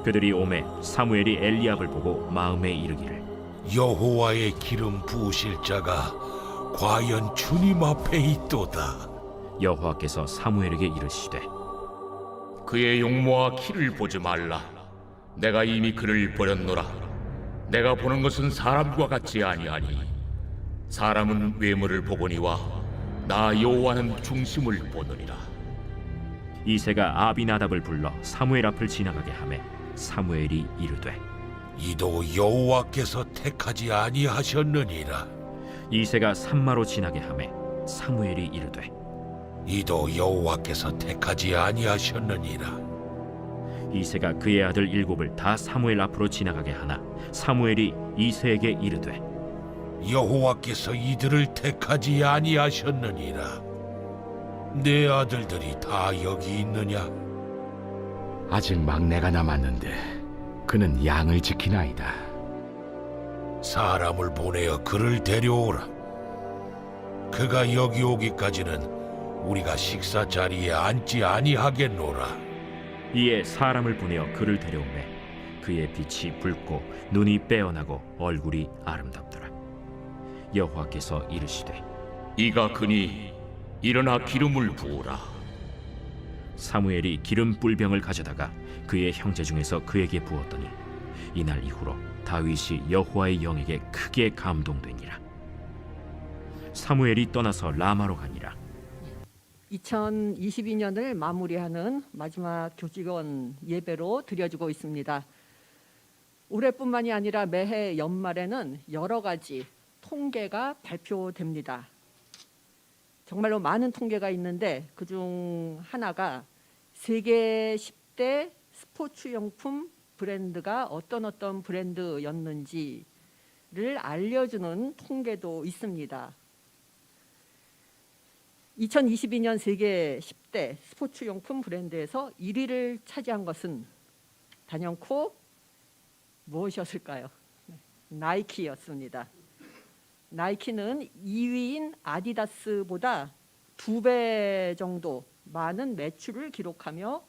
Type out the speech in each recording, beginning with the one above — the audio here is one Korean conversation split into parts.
그들이 오매 사무엘이 엘리압을 보고 마음에 이르기를 여호와의 기름 부으실 자가 과연 주님 앞에 있도다. 여호와께서 사무엘에게 이르시되 그의 용모와 키를 보지 말라. 내가 이미 그를 버렸노라. 내가 보는 것은 사람과 같지 아니하니 사람은 외모를 보거니와 나 여호와는 중심을 보느니라. 이새가 아비나답을 불러 사무엘 앞을 지나가게 하매 사무엘이 이르되 이도 여호와께서 택하지 아니하셨느니라. 이새가 산마로 지나게 하매 사무엘이 이르되 이도 여호와께서 택하지 아니하셨느니라. 이새가 그의 아들 일곱을 다 사무엘 앞으로 지나가게 하나 사무엘이 이새에게 이르되 여호와께서 이들을 택하지 아니하셨느니라. 내 아들들이 다 여기 있느냐? 아직 막내가 남았는데 그는 양을 지키나이다. 사람을 보내어 그를 데려오라. 그가 여기 오기까지는 우리가 식사 자리에 앉지 아니하겠노라. 이에 사람을 보내어 그를 데려오매 그의 빛이 붉고 눈이 빼어나고 얼굴이 아름답더라. 여호와께서 이르시되 이가 그니 일어나 기름을 부으라. 사무엘이 기름 뿔병을 가져다가 그의 형제 중에서 그에게 부었더니 이날 이후로 다윗이 여호와의 영에게 크게 감동되니라. 사무엘이 떠나서 라마로 가니라. 2022년을 마무리하는 마지막 교직원 예배로 드려지고 있습니다. 올해뿐만이 아니라 매해 연말에는 여러 가지 통계가 발표됩니다. 정말로 많은 통계가 있는데 그중 하나가 세계 10대 스포츠용품 브랜드가 어떤 브랜드였는지를 알려주는 통계도 있습니다. 2022년 세계 10대 스포츠용품 브랜드에서 1위를 차지한 것은 단연코 무엇이었을까요? 나이키였습니다. 나이키는 2위인 아디다스보다 2배 정도 많은 매출을 기록하며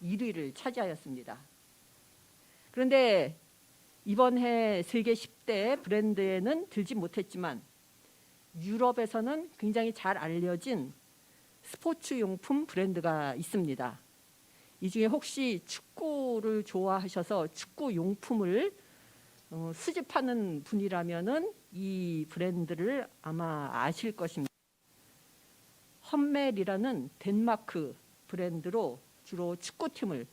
1위를 차지하였습니다. 그런데 이번 해 세계 10대 브랜드에는 들지 못했지만 유럽에서는 굉장히 잘 알려진 스포츠 용품 브랜드가 있습니다. 이 중에 혹시 축구를 좋아하셔서 축구 용품을 수집하는 분이라면은 이 브랜드를 아마 아실 것입니다. 험멜이라는 덴마크 브랜드로 주로 축구팀을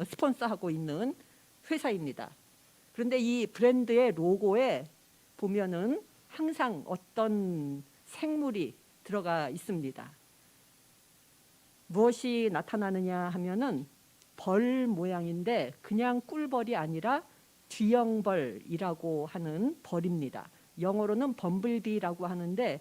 스폰서하고 있는 회사입니다. 그런데 이 브랜드의 로고에 보면은 항상 어떤 생물이 들어가 있습니다. 무엇이 나타나느냐 하면은 벌 모양인데 그냥 꿀벌이 아니라 쥐형벌이라고 하는 벌입니다. 영어로는 범블비라고 하는데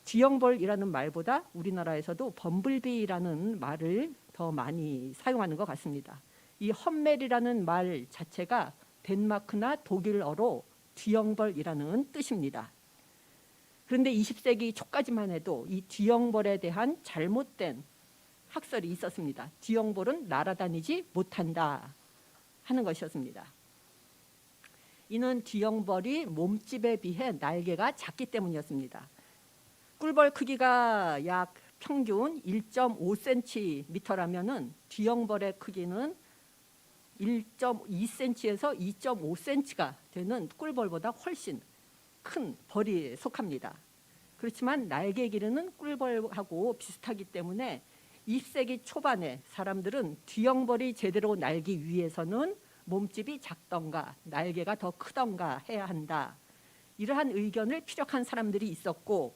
쥐형벌이라는 말보다 우리나라에서도 범블비라는 말을 더 많이 사용하는 것 같습니다. 이 험멜이라는 말 자체가 덴마크나 독일어로 쥐형벌이라는 뜻입니다. 그런데 20세기 초까지만 해도 이 쥐형벌에 대한 잘못된 학설이 있었습니다. 쥐형벌은 날아다니지 못한다 하는 것이었습니다. 이는 쥐형벌이 몸집에 비해 날개가 작기 때문이었습니다. 꿀벌 크기가 약 평균 1.5cm라면은 쥐형벌의 크기는 1.2cm에서 2.5cm가 되는 꿀벌보다 훨씬 큰 벌이 속합니다. 그렇지만 날개 길이는 꿀벌하고 비슷하기 때문에 20세기 초반에 사람들은 쥐형벌이 제대로 날기 위해서는 몸집이 작던가 날개가 더 크던가 해야 한다. 이러한 의견을 피력한 사람들이 있었고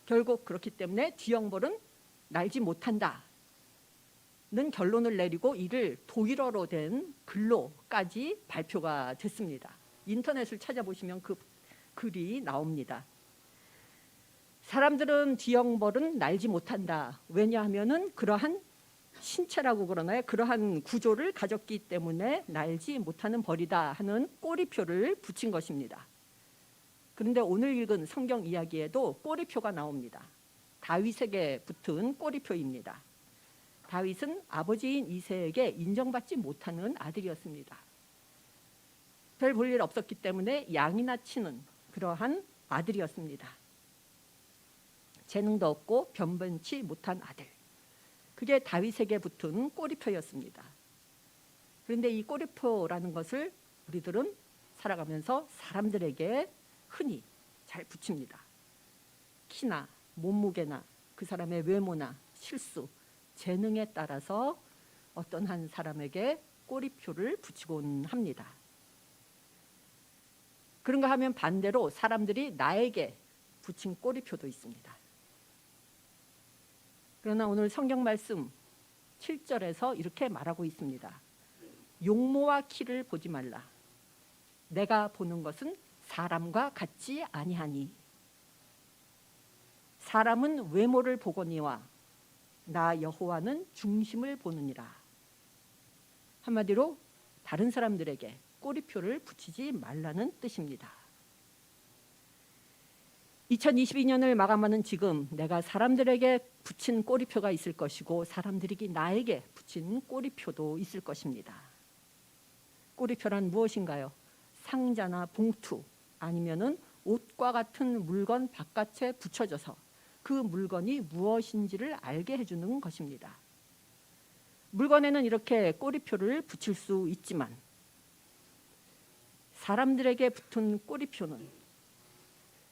결국 그렇기 때문에 쥐형벌은 날지 못한다는 결론을 내리고 이를 독일어로 된 글로까지 발표가 됐습니다. 인터넷을 찾아보시면 그 글이 나옵니다. 사람들은 쥐형벌은 날지 못한다. 왜냐하면은 그러한 신체라고 그러나요? 그러한 구조를 가졌기 때문에 날지 못하는 벌이다 하는 꼬리표를 붙인 것입니다. 그런데 오늘 읽은 성경 이야기에도 꼬리표가 나옵니다. 다윗에게 붙은 꼬리표입니다. 다윗은 아버지인 이새에게 인정받지 못하는 아들이었습니다. 별 볼 일 없었기 때문에 양이나 치는 그러한 아들이었습니다. 재능도 없고 변변치 못한 아들. 그게 다윗에게 붙은 꼬리표였습니다. 그런데 이 꼬리표라는 것을 우리들은 살아가면서 사람들에게 흔히 잘 붙입니다. 키나 몸무게나 그 사람의 외모나 실수, 재능에 따라서 어떤 한 사람에게 꼬리표를 붙이곤 합니다. 그런가 하면 반대로 사람들이 나에게 붙인 꼬리표도 있습니다. 그러나 오늘 성경 말씀 7절에서 이렇게 말하고 있습니다. 용모와 키를 보지 말라. 내가 보는 것은 사람과 같지 아니하니. 사람은 외모를 보거니와 나 여호와는 중심을 보느니라. 한마디로 다른 사람들에게 꼬리표를 붙이지 말라는 뜻입니다. 2022년을 마감하는 지금 내가 사람들에게 붙인 꼬리표가 있을 것이고 사람들이 나에게 붙인 꼬리표도 있을 것입니다. 꼬리표란 무엇인가요? 상자나 봉투 아니면은 옷과 같은 물건 바깥에 붙여져서 그 물건이 무엇인지를 알게 해주는 것입니다. 물건에는 이렇게 꼬리표를 붙일 수 있지만 사람들에게 붙은 꼬리표는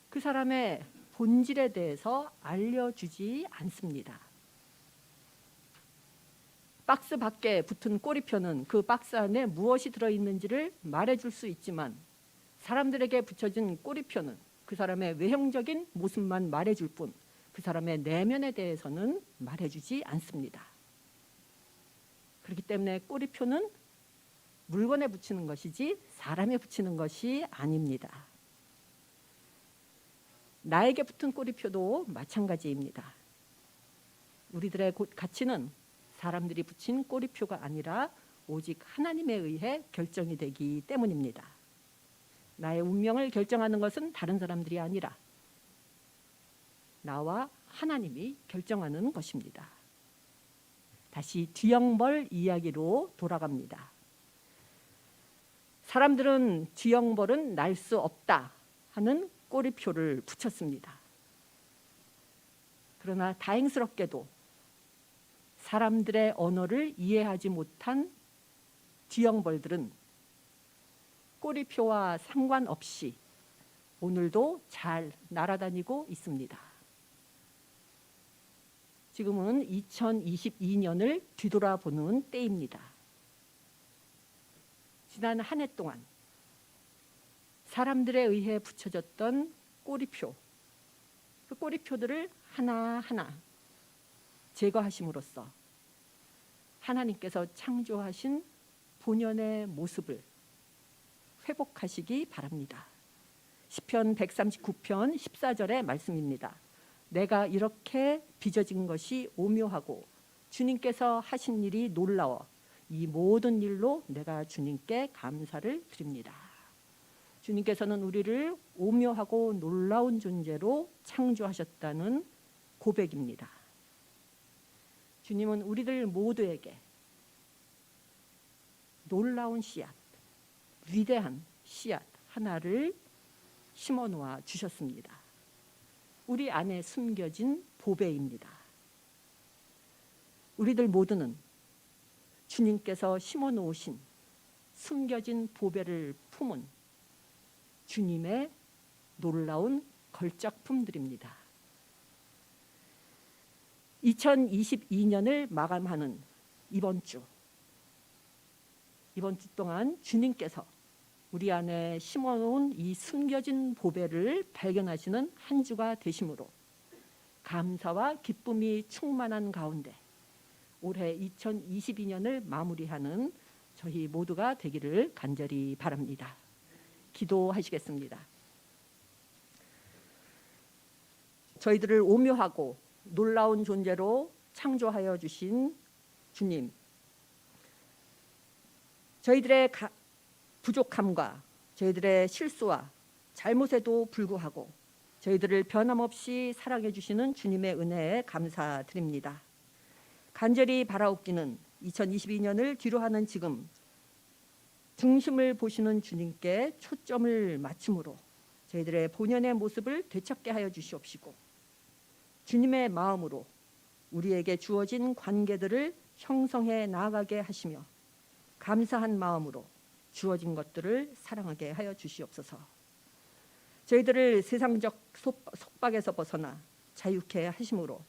그 사람의 본질에 대해서 알려주지 않습니다. 박스 밖에 붙은 꼬리표는 그 박스 안에 무엇이 들어있는지를 말해줄 수 있지만 사람들에게 붙여진 꼬리표는 그 사람의 외형적인 모습만 말해줄 뿐 그 사람의 내면에 대해서는 말해주지 않습니다. 그렇기 때문에 꼬리표는 물건에 붙이는 것이지 사람에 붙이는 것이 아닙니다. 나에게 붙은 꼬리표도 마찬가지입니다. 우리들의 가치는 사람들이 붙인 꼬리표가 아니라 오직 하나님에 의해 결정이 되기 때문입니다. 나의 운명을 결정하는 것은 다른 사람들이 아니라 나와 하나님이 결정하는 것입니다. 다시 뒤형벌 이야기로 돌아갑니다. 사람들은 뒤형벌은 날 수 없다 하는 꼬리표를 붙였습니다. 그러나 다행스럽게도 사람들의 언어를 이해하지 못한 뒤형벌들은 꼬리표와 상관없이 오늘도 잘 날아다니고 있습니다. 지금은 2022년을 뒤돌아보는 때입니다. 지난 한 해 동안 사람들에 의해 붙여졌던 꼬리표, 그 꼬리표들을 하나하나 제거하심으로써 하나님께서 창조하신 본연의 모습을 회복하시기 바랍니다. 시편 139편 14절의 말씀입니다. 내가 이렇게 빚어진 것이 오묘하고 주님께서 하신 일이 놀라워 이 모든 일로 내가 주님께 감사를 드립니다. 주님께서는 우리를 오묘하고 놀라운 존재로 창조하셨다는 고백입니다. 주님은 우리들 모두에게 놀라운 씨앗, 위대한 씨앗 하나를 심어 놓아 주셨습니다. 우리 안에 숨겨진 보배입니다. 우리들 모두는 주님께서 심어 놓으신 숨겨진 보배를 품은 주님의 놀라운 걸작품들입니다. 2022년을 마감하는 이번 주 동안 주님께서 우리 안에 심어놓은 이 숨겨진 보배를 발견하시는 한 주가 되심으로 감사와 기쁨이 충만한 가운데 올해 2022년을 마무리하는 저희 모두가 되기를 간절히 바랍니다. 기도하시겠습니다. 저희들을 오묘하고 놀라운 존재로 창조하여 주신 주님, 저희들의 부족함과 저희들의 실수와 잘못에도 불구하고 저희들을 변함없이 사랑해 주시는 주님의 은혜에 감사드립니다. 간절히 바라옵기는 2022년을 뒤로하는 지금 중심을 보시는 주님께 초점을 맞춤으로 저희들의 본연의 모습을 되찾게 하여 주시옵시고, 주님의 마음으로 우리에게 주어진 관계들을 형성해 나아가게 하시며, 감사한 마음으로 주어진 것들을 사랑하게 하여 주시옵소서. 저희들을 세상적 속박에서 벗어나 자유케 하심으로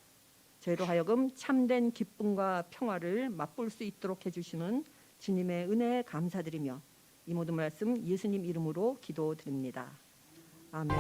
저희로 하여금 참된 기쁨과 평화를 맛볼 수 있도록 해주시는 주님의 은혜에 감사드리며 이 모든 말씀 예수님 이름으로 기도드립니다. 아멘.